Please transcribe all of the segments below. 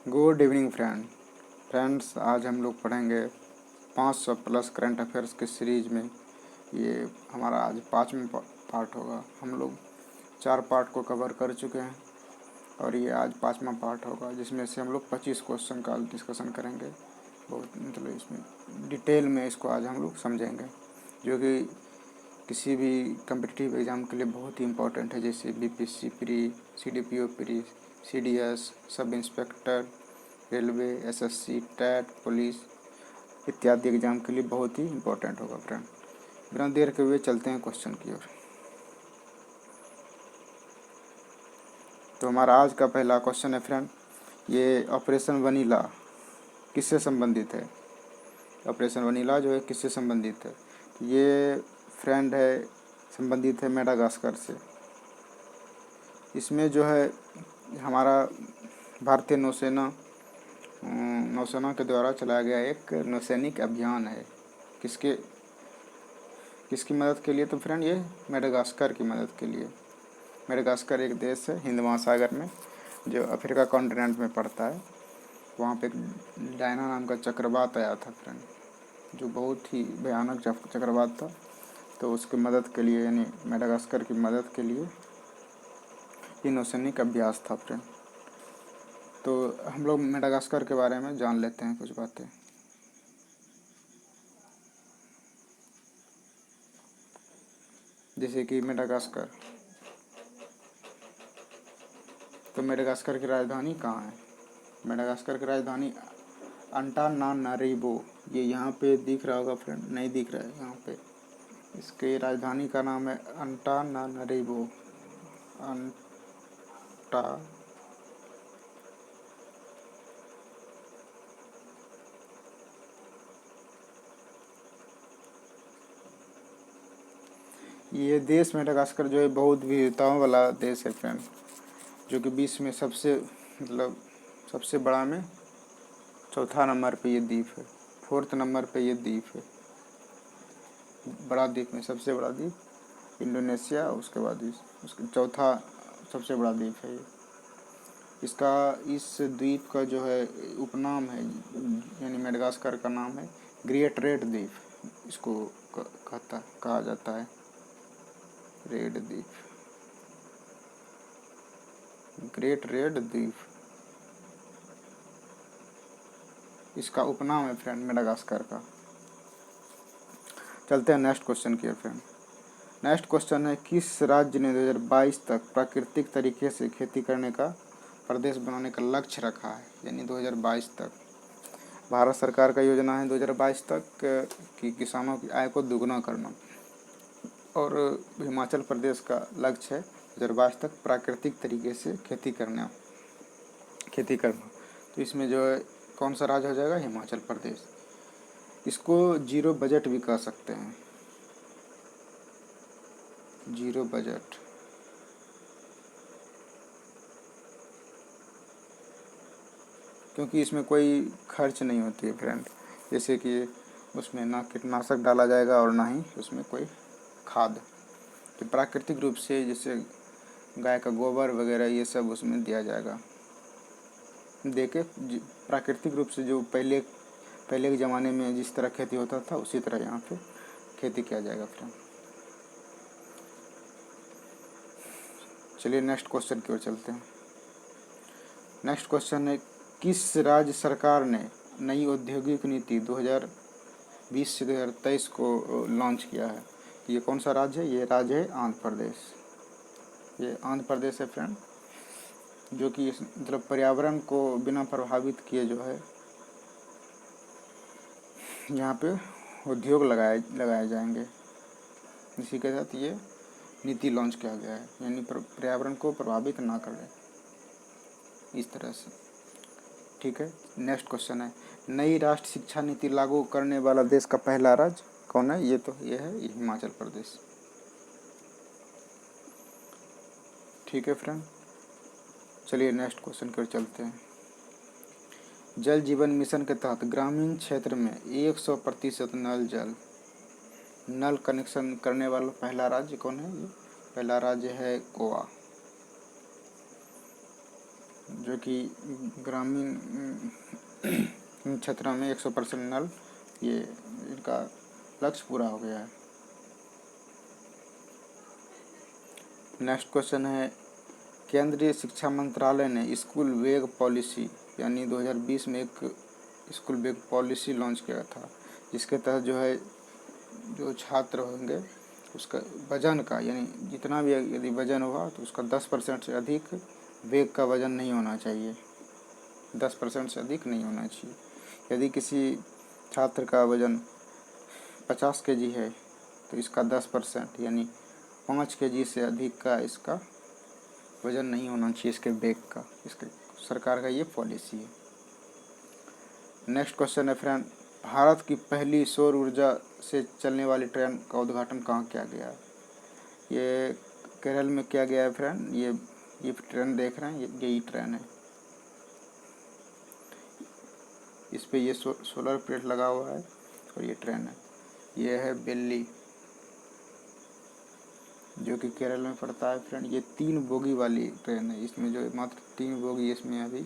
Good evening friends, आज हम लोग पढ़ेंगे 500 प्लस करंट अफेयर्स की सीरीज में। ये हमारा आज पाँचवें पार्ट होगा। हम लोग 4 पार्ट को कवर कर चुके हैं और ये आज 5वां पार्ट होगा, जिसमें से हम लोग 25 क्वेश्चन का डिस्कशन करेंगे। बहुत मतलब इसमें डिटेल में इसको आज हम लोग समझेंगे, जो कि किसी भी कम्पिटिटिव एग्ज़ाम के लिए बहुत ही इम्पोर्टेंट है, जैसे BPSC pre, CDPO pre, CDS, sub inspector, railway, SSC, TET, police इत्यादि एग्जाम के लिए बहुत ही इम्पोर्टेंट होगा फ्रेंड। बिना देर के हुए चलते हैं क्वेश्चन की ओर। तो हमारा आज का पहला क्वेश्चन है फ्रेंड, ये ऑपरेशन वनीला किससे संबंधित है? ऑपरेशन वनीला जो है किससे संबंधित है? ये फ्रेंड है संबंधित है मेडागास्कर से। इसमें जो है हमारा भारतीय नौसेना के द्वारा चलाया गया एक नौसैनिक अभियान है। किसके किसकी मदद के लिए? तो फ्रेंड ये मेडागास्कर की मदद के लिए। मेडागास्कर एक देश है हिंद महासागर में, जो अफ्रीका कॉन्टिनेंट में पड़ता है। वहाँ पे एक डायना नाम का चक्रवात आया था फ्रेंड, जो बहुत ही भयानक चक्रवात था। तो उसकी मदद के लिए, यानी मेडागास्कर की मदद के लिए ये नौसैनिक अभ्यास था फ्रेंड। तो हम लोग मेडागास्कर के बारे में जान लेते हैं कुछ बातें। जैसे कि मेडागास्कर, तो मेडागास्कर की राजधानी कहाँ है? मेडागास्कर की राजधानी अंटानानारिवो, ये यहाँ पे दिख रहा होगा फ्रेंड, नहीं दिख रहा है यहाँ पे। इसके राजधानी का नाम है अंटानानारिवो। अंटा ये देश मेडागास्कर जो है बहुत विविधताओं वाला देश है फ्रेंड, जो कि विश्व में सबसे बड़ा में चौथा नंबर पे ये द्वीप है। 4th नंबर पे ये द्वीप है। बड़ा द्वीप में सबसे बड़ा द्वीप इंडोनेशिया, उसके बाद उसके चौथा सबसे बड़ा द्वीप है ये। इसका इस द्वीप का जो है उपनाम है, यानी मेडागास्कर का नाम है ग्रेट रेड द्वीप। इसको कहा जाता है रेड द्वीप, ग्रेट रेड द्वीप इसका उपनाम है फ्रेंड मेडागास्कर का। चलते हैं नेक्स्ट क्वेश्चन की फ्रेंड। नेक्स्ट क्वेश्चन है, किस राज्य ने 2022 तक प्राकृतिक तरीके से खेती करने का प्रदेश बनाने का लक्ष्य रखा है? यानी 2022 तक भारत सरकार का योजना है 2022 तक कि किसानों की आय को दुगना करना, और हिमाचल प्रदेश का लक्ष्य है 2022 तक प्राकृतिक तरीके से खेती करना। तो इसमें जो है कौन सा राज्य हो जाएगा? हिमाचल प्रदेश। इसको जीरो बजट भी कह सकते हैं, जीरो बजट। क्योंकि इसमें कोई खर्च नहीं होती है फ्रेंड, जैसे कि उसमें ना कीटनाशक डाला जाएगा और ना ही उसमें कोई खाद। तो प्राकृतिक रूप से जैसे गाय का गोबर वगैरह ये सब उसमें दिया जाएगा, दे के प्राकृतिक रूप से जो पहले के ज़माने में जिस तरह खेती होता था उसी तरह यहाँ पे खेती किया जाएगा फ्रेंड। चलिए नेक्स्ट क्वेश्चन की ओर चलते हैं। नेक्स्ट क्वेश्चन है, किस राज्य सरकार ने नई औद्योगिक नीति 2020 से 2023 को लॉन्च किया है? ये कौन सा राज्य है? ये राज्य है आंध्र प्रदेश। ये आंध्र प्रदेश है फ्रेंड, जो कि मतलब पर्यावरण को बिना प्रभावित किए जो है यहाँ पे उद्योग लगाए जाएंगे। इसी के साथ ये नीति लॉन्च किया गया है, यानी पर्यावरण को प्रभावित ना करें इस तरह से। ठीक है, नेक्स्ट क्वेश्चन है, नई राष्ट्रीय शिक्षा नीति लागू करने वाला देश का पहला राज्य कौन है? ये है हिमाचल प्रदेश। ठीक है फ्रेंड, चलिए नेक्स्ट क्वेश्चन की ओर चलते हैं। जल जीवन मिशन के तहत ग्रामीण क्षेत्र में 100% नल कनेक्शन करने वाला पहला राज्य कौन है? ये पहला राज्य है गोवा। जो कि ग्रामीण क्षेत्रों में 100% नल, ये इनका लक्ष्य पूरा हो गया है। नेक्स्ट क्वेश्चन है, केंद्रीय शिक्षा मंत्रालय ने स्कूल बैग पॉलिसी यानी 2020 में एक स्कूल बैग पॉलिसी लॉन्च किया था, जिसके तहत जो है जो छात्र होंगे उसका वजन का, यानी जितना भी यदि वजन होगा तो उसका 10% से अधिक बैग का वजन नहीं होना चाहिए, 10% से अधिक नहीं होना चाहिए। यदि किसी छात्र का वजन 50 kg है तो इसका 10% यानी 5 kg से अधिक का इसका वजन नहीं होना चाहिए इसके बैग का। इसके सरकार का ये पॉलिसी है। नेक्स्ट क्वेश्चन है फ्रेंड, भारत की पहली सौर ऊर्जा से चलने वाली ट्रेन का उद्घाटन कहाँ किया गया? ये केरल में किया गया है फ्रेंड। ये ट्रेन देख रहे हैं, यही ट्रेन है। इस पे ये सोलर प्लेट लगा हुआ है और ये ट्रेन है। ये है बेल्ली, जो कि केरल में पड़ता है फ्रेंड। ये 3 बोगी वाली ट्रेन है। इसमें जो मात्र 3 बोगी इसमें अभी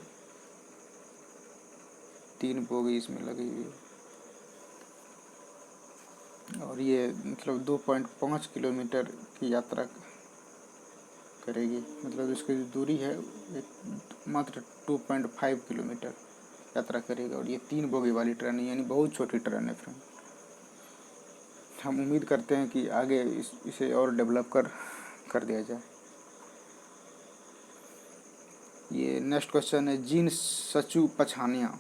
3 बोगी इसमें लगी हुई है। और ये मतलब 2.5 किलोमीटर की यात्रा करेगी। मतलब इसकी जो दूरी है मात्र 2.5 किलोमीटर यात्रा करेगा। और ये 3 बोगी वाली ट्रेन है, यानी बहुत छोटी ट्रेन है फ्रेंड। हम उम्मीद करते हैं कि आगे इसे और डेवलप कर दिया जाए। ये नेक्स्ट क्वेश्चन है, जीन सचू पछानिया।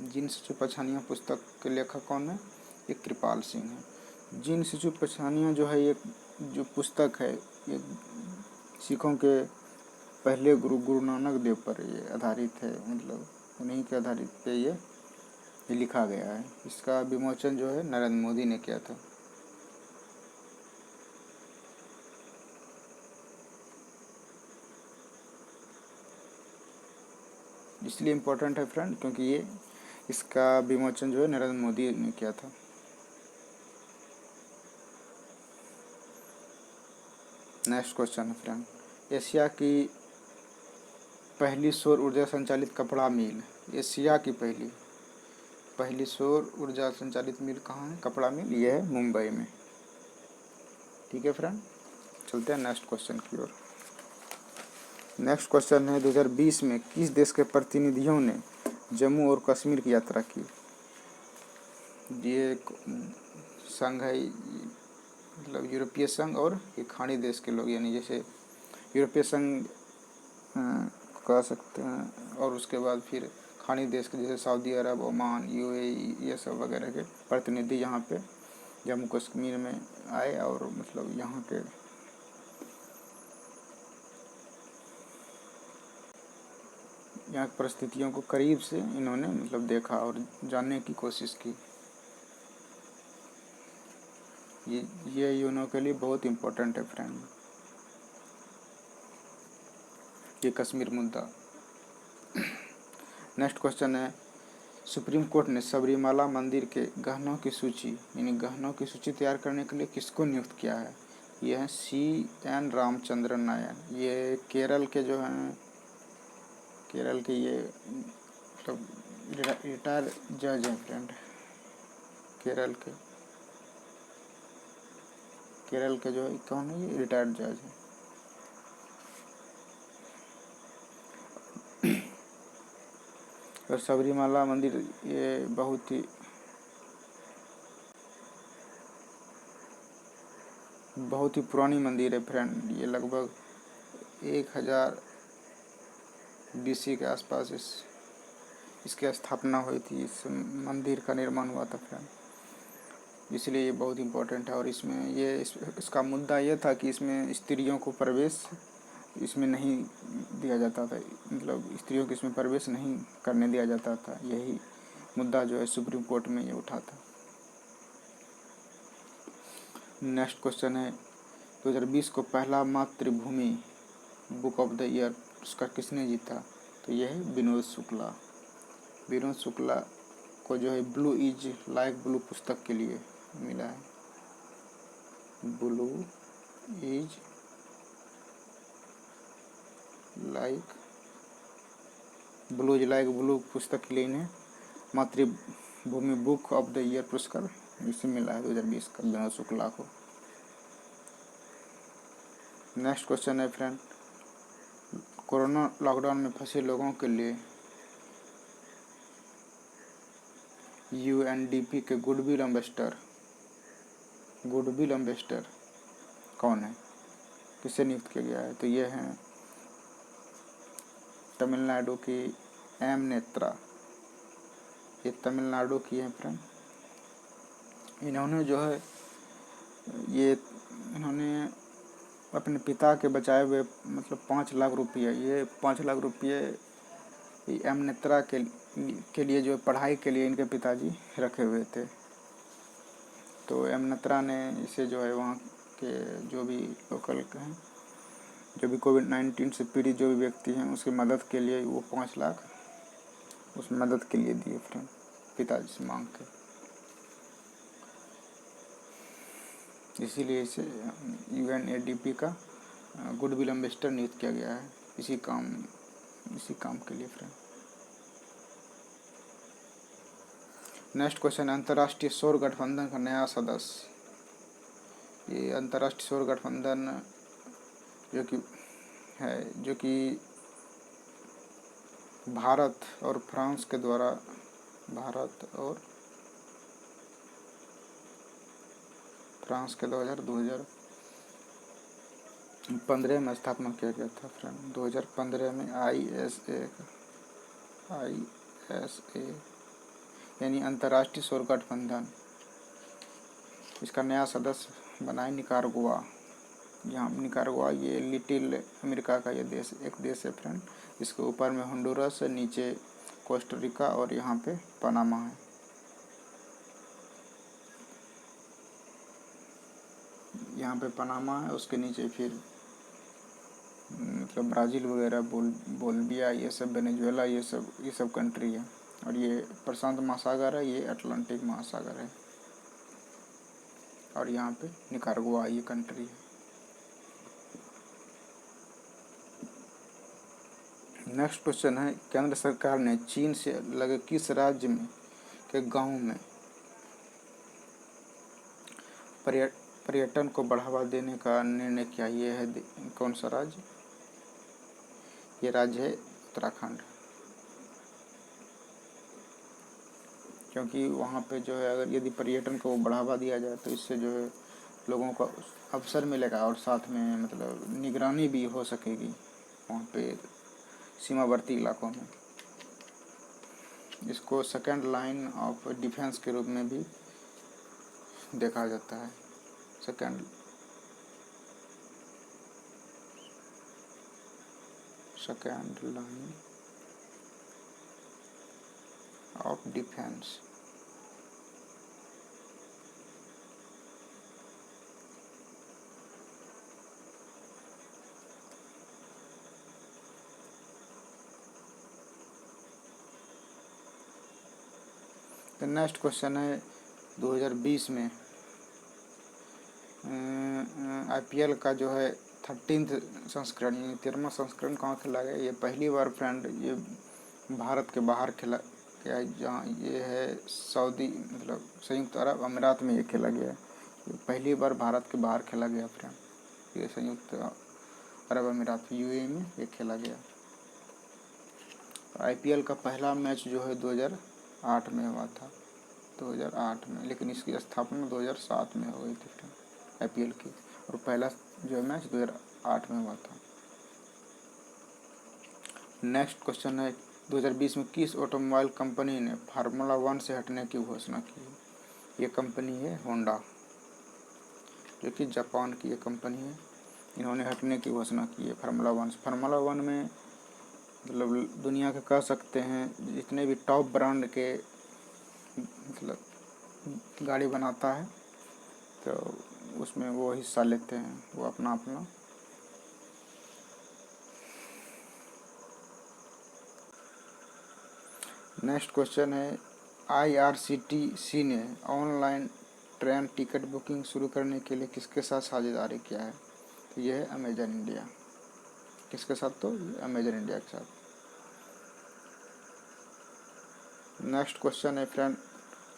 जीन सचू पछानिया पुस्तक के लेखक कौन है? ये कृपाल सिंह है। जीन सचू पछानिया जो है ये जो पुस्तक है ये सिखों के पहले गुरु नानक देव पर ये आधारित है। मतलब उन्हीं के आधारित पे ये लिखा गया है। इसका विमोचन जो है नरेंद्र मोदी ने किया था। इसलिए इम्पोर्टेंट है फ्रेंड क्योंकि ये इसका विमोचन जो है नरेंद्र मोदी ने किया था। नेक्स्ट क्वेश्चन है फ्रेंड, एशिया की पहली सौर ऊर्जा संचालित कपड़ा मिल। एशिया की पहली सौर ऊर्जा संचालित मिल कहाँ है? कपड़ा मिल ये है मुंबई में। ठीक है फ्रेंड, चलते हैं नेक्स्ट क्वेश्चन की ओर। नेक्स्ट क्वेश्चन है, 2020 में किस देश के प्रतिनिधियों ने जम्मू और कश्मीर की यात्रा की? ये संघ है, मतलब यूरोपीय संघ और ये खाड़ी देश के लोग, यानी जैसे यूरोपीय संघ कह सकते हैं। और उसके बाद फिर खाड़ी देश के जैसे सऊदी अरब, ओमान, यूएई, ये सब वगैरह के प्रतिनिधि यहाँ पे जम्मू कश्मीर में आए और मतलब यहाँ के परिस्थितियों को करीब से इन्होंने मतलब देखा और जानने की कोशिश की। ये यूनो के लिए बहुत इम्पोर्टेंट है फ्रेंड, ये कश्मीर मुद्दा। नेक्स्ट क्वेश्चन है, सुप्रीम कोर्ट ने सबरीमाला मंदिर के गहनों की सूची यानी गहनों की सूची तैयार करने के लिए किसको नियुक्त किया है? ये है CN रामचंद्रन नायक। ये केरल के जो हैं, केरल के ये मतलब रिटायर जज हैं फ्रेंड। केरल के जो है कौन है? ये रिटायर्ड जज है। और सबरीमाला मंदिर ये बहुत ही पुरानी मंदिर है फ्रेंड। ये लगभग 1000 BC के आसपास इसकी स्थापना हुई थी। इस मंदिर का निर्माण हुआ था फ्रेंड, इसलिए ये बहुत इम्पोर्टेंट है। और इसमें इसका मुद्दा ये था कि इसमें स्त्रियों को प्रवेश इसमें नहीं दिया जाता था, मतलब स्त्रियों को इसमें प्रवेश नहीं करने दिया जाता था। यही मुद्दा जो है सुप्रीम कोर्ट में ये उठा था। नेक्स्ट क्वेश्चन है, 2020 को पहला मातृभूमि बुक ऑफ द ईयर पुरस्कार किसने जीता? तो यह है विनोद शुक्ला। विनोद शुक्ला को जो है ब्लू इज लाइक ब्लू पुस्तक के लिए मिला है। Blue is like blue July blue पुस्तक के लिए इन्हें मातृभूमि बुक ऑफ द ईयर पुरस्कार इसे मिला है 2020 का विनोद शुक्ला को। नेक्स्ट क्वेश्चन है फ्रेंड, कोरोना लॉकडाउन में फंसे लोगों के लिए यूएनडीपी के गुडविल एम्बेसडर कौन है, किसे नियुक्त किया गया है? तो ये हैं तमिलनाडु की एम नेत्रा, ये तमिलनाडु की है फ्रेंड। इन्होंने जो है इन्होंने अपने पिता के बचाए हुए मतलब 5 लाख रुपये, ये 5 लाख रुपये एम नेत्रा के लिए जो पढ़ाई के लिए इनके पिताजी रखे हुए थे। तो एम नेत्रा ने इसे जो है वहाँ के जो भी लोकल हैं, जो भी कोविड-19 से पीड़ित जो भी व्यक्ति हैं उसकी मदद के लिए वो 5 लाख उस मदद के लिए दिए फ्रेंड, पिताजी से मांग के। इसीलिए इसे यूएनएडीपी का गुडविल एम्बेसडर नियुक्त किया गया है इसी काम के लिए फ्रेंड। नेक्स्ट क्वेश्चन, अंतर्राष्ट्रीय सौर गठबंधन का नया सदस्य। ये अंतर्राष्ट्रीय सौर गठबंधन जो कि भारत और फ्रांस के द्वारा 2015 में स्थापना किया गया था फ्रेंड। 2015 में ISA यानी अंतर्राष्ट्रीय सौर गठबंधन, इसका नया सदस्य बना है निकारागुआ। यहाँ निकारागुआ ये लिटिल अमेरिका का ये देश एक देश है फ्रेंड। इसके ऊपर में होंडुरस, नीचे कोस्टारिका और यहाँ पे पनामा है। यहाँ पे पनामा है, उसके नीचे फिर मतलब ब्राज़ील वगैरह, बोलिविया, ये सब वेनेजुएला, ये सब कंट्री है। और ये प्रशांत महासागर है, ये अटलांटिक महासागर है। और यहाँ पे निकारागुआ ये कंट्री है। नेक्स्ट क्वेश्चन है, केंद्र सरकार ने चीन से लगे किस राज्य में के गांव में पर्यटन को बढ़ावा देने का निर्णय किया? ये है कौन सा राज्य? ये राज्य है उत्तराखंड। क्योंकि वहाँ पे जो है अगर यदि पर्यटन को बढ़ावा दिया जाए तो इससे जो है लोगों को अवसर मिलेगा और साथ में मतलब निगरानी भी हो सकेगी वहाँ पे सीमावर्ती इलाकों में। इसको सेकेंड लाइन ऑफ डिफेंस के रूप में भी देखा जाता है। Second line of defence. Next question है 2020 में IPL का जो है 13th संस्करण यानी 13वां संस्करण कहाँ खेला गया? ये पहली बार फ्रेंड ये भारत के बाहर खेला गया, जहाँ ये है सऊदी मतलब संयुक्त अरब अमीरात में ये खेला गया है। ये पहली बार भारत के बाहर खेला गया फ्रेंड, ये संयुक्त अरब अमीरात UAE में ये खेला गया। IPL का पहला मैच जो है 2008 में हुआ था, 2008 में, लेकिन इसकी स्थापना 2007 में हो गई थी फ्रेंड IPL की, और पहला जो मैच 2008 में हुआ था। नेक्स्ट क्वेश्चन है 2020 में किस ऑटोमोबाइल कंपनी ने फार्मूला 1 से हटने की घोषणा की? ये कंपनी है होंडा, जो कि जापान की ये कंपनी है। इन्होंने हटने की घोषणा की है फार्मूला 1 से। फार्मूला 1 में मतलब दुनिया के कह सकते हैं जितने भी टॉप ब्रांड के मतलब गाड़ी बनाता है तो उसमें वो हिस्सा लेते हैं, वो अपना। नेक्स्ट क्वेश्चन है IRCTC ने ऑनलाइन ट्रेन टिकट बुकिंग शुरू करने के लिए किसके साथ साझेदारी किया है? तो यह है अमेजन इंडिया। किसके साथ? तो अमेजन इंडिया के साथ। नेक्स्ट क्वेश्चन है फ्रेंड,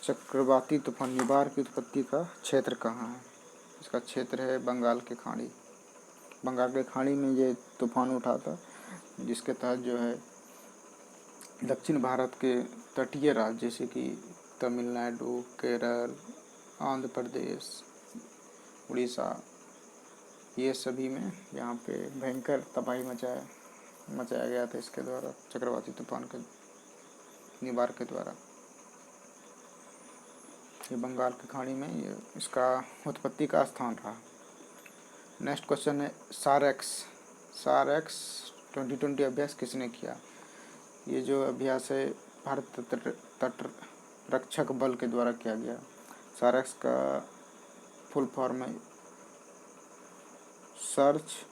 चक्रवाती तूफान निबार की उत्पत्ति का क्षेत्र कहाँ है? इसका क्षेत्र है बंगाल की खाड़ी। बंगाल की खाड़ी में ये तूफान उठा था, जिसके तहत जो है दक्षिण भारत के तटीय राज्य जैसे कि तमिलनाडु, केरल, आंध्र प्रदेश, उड़ीसा, ये सभी में यहाँ पे भयंकर तबाही मचाया गया था इसके द्वारा, चक्रवाती तूफान के निबार के द्वारा। ये बंगाल की खाड़ी में ये इसका उत्पत्ति का स्थान रहा। नेक्स्ट क्वेश्चन है, सारेक्स 2020 अभ्यास किसने किया? ये जो अभ्यास है भारत तट रक्षक बल के द्वारा किया गया। सारेक्स का फुल फॉर्म है search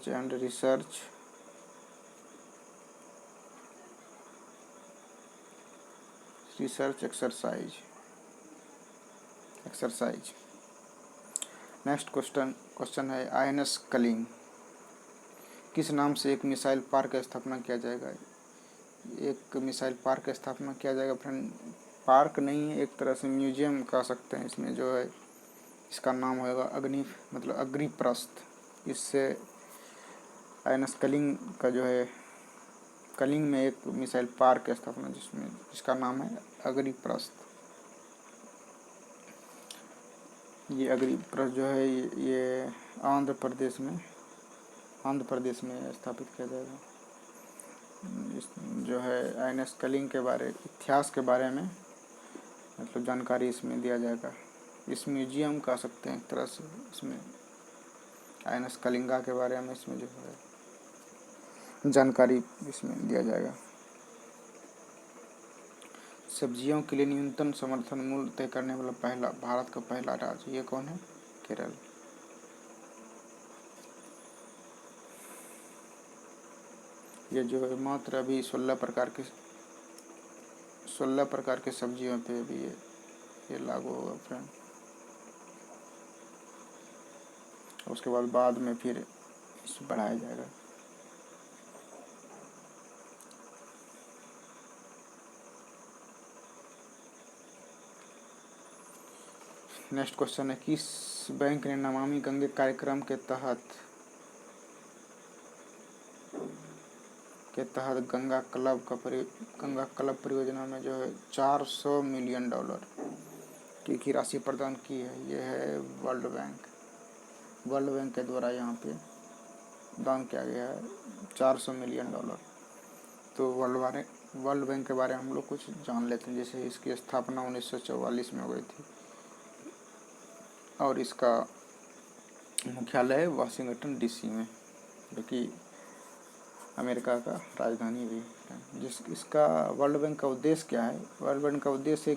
and research exercise. Next question है, INS कलिंग किस नाम से एक मिसाइल पार्क का स्थापना किया जाएगा? एक मिसाइल पार्क का स्थापना किया जाएगा फ्रेंड, पार्क नहीं है, एक तरह से म्यूजियम कह सकते हैं। इसमें जो है इसका नाम होगा अग्निप्रस्थ। इससे INS कलिंग का जो है कलिंग में एक मिसाइल पार्क की स्थापना जिसका नाम है अग्निप्रस्थ। ये अग्निप्रस्थ जो है ये आंध्र प्रदेश में स्थापित किया जाएगा। जो है INS कलिंग के इतिहास के बारे में मतलब जानकारी इसमें दिया जाएगा। इस म्यूजियम कह सकते हैं एक तरह से। इसमें INS कलिंगा के बारे में इसमें जो है जानकारी इसमें दिया जाएगा। सब्जियों के लिए न्यूनतम समर्थन मूल्य तय करने वाला भारत का पहला राज्य ये कौन है? केरल। ये जो है मात्र अभी 16 प्रकार के सब्जियों पे भी ये लागू होगा फ्रेंड। उसके बाद में फिर इसे बढ़ाया जाएगा। नेक्स्ट क्वेश्चन है, किस बैंक ने नमामि गंगे कार्यक्रम के तहत गंगा क्लब परियोजना में जो है $400 मिलियन की राशि प्रदान की है? ये है वर्ल्ड बैंक के द्वारा यहाँ पे दान किया गया है $400 मिलियन। तो वर्ल्ड बैंक के बारे में हम लोग कुछ जान लेते हैं। जैसे इसकी स्थापना 1944 में हुई थी और इसका मुख्यालय है वाशिंगटन DC में, जो कि अमेरिका का राजधानी भी है। इसका वर्ल्ड बैंक का उद्देश्य क्या है? वर्ल्ड बैंक का उद्देश्य है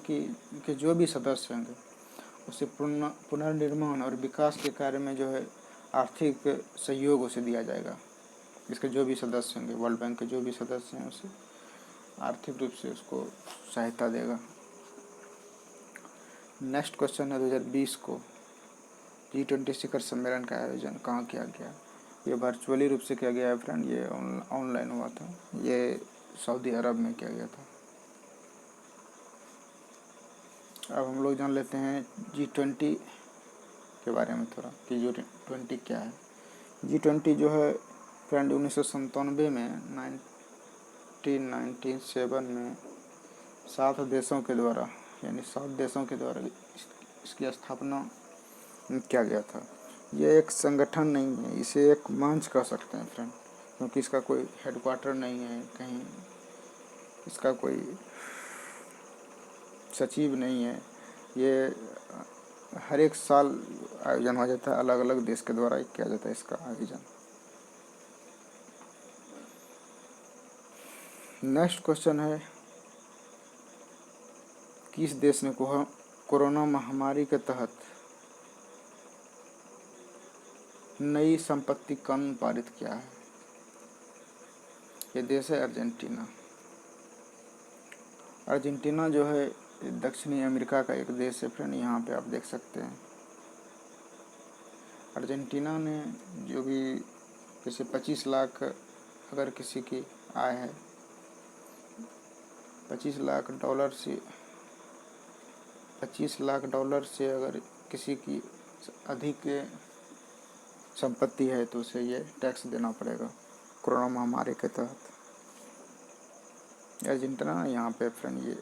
कि जो भी सदस्य होंगे उसे पुनर्निर्माण और विकास के कार्य में जो है आर्थिक सहयोग उसे दिया जाएगा। इसके जो भी सदस्य होंगे, वर्ल्ड बैंक के जो भी सदस्य हैं, उसे आर्थिक रूप से उसको सहायता देगा। नेक्स्ट क्वेश्चन है, 2020 को G20 शिखर सम्मेलन का आयोजन कहाँ किया गया? ये वर्चुअली रूप से किया गया है फ्रेंड, ये ऑनलाइन हुआ था। ये सऊदी अरब में किया गया था। अब हम लोग जान लेते हैं G20 के बारे में थोड़ा कि G20 क्या है। G20 जो है फ्रेंड 1997 में 1997 में 7 देशों के द्वारा इसकी स्थापना किया गया था। ये एक संगठन नहीं है, इसे एक मंच कह सकते हैं फ्रेंड, क्योंकि इसका कोई हेडक्वार्टर नहीं है कहीं, इसका कोई सचिव नहीं है। ये हर एक साल आयोजन हो जाता है, अलग अलग देश के द्वारा किया जाता है इसका आयोजन। नेक्स्ट क्वेश्चन है, किस देश ने कोरोना महामारी के तहत नई संपत्ति कानून पारित किया है? ये देश है अर्जेंटीना जो है दक्षिणी अमेरिका का एक देश है फ्रेंड। यहाँ पे आप देख सकते हैं अर्जेंटीना ने जो भी जैसे 25 लाख अगर किसी की आय है। 25 लाख डॉलर से अगर किसी की अधिक संपत्ति है तो उसे ये टैक्स देना पड़ेगा कोरोना महामारी के तहत। अर्जेंटीना यहाँ पे फ्रेंड ये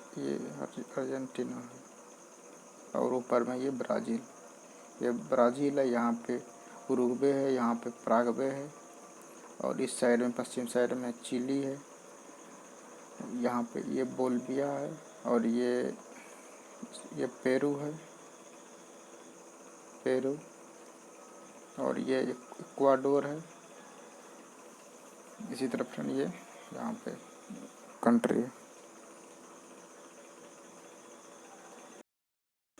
अर्जेंटीना है और ऊपर में ये ब्राज़ील है, यहाँ पे उरुग्वे है, यहाँ पे पराग्वे है और इस साइड में पश्चिम साइड में चिली है, यहाँ पे ये बोलिविया है और ये पेरू है और ये इक्वाडोर है। इसी तरह फ्रेंड ये यहाँ पे कंट्री है।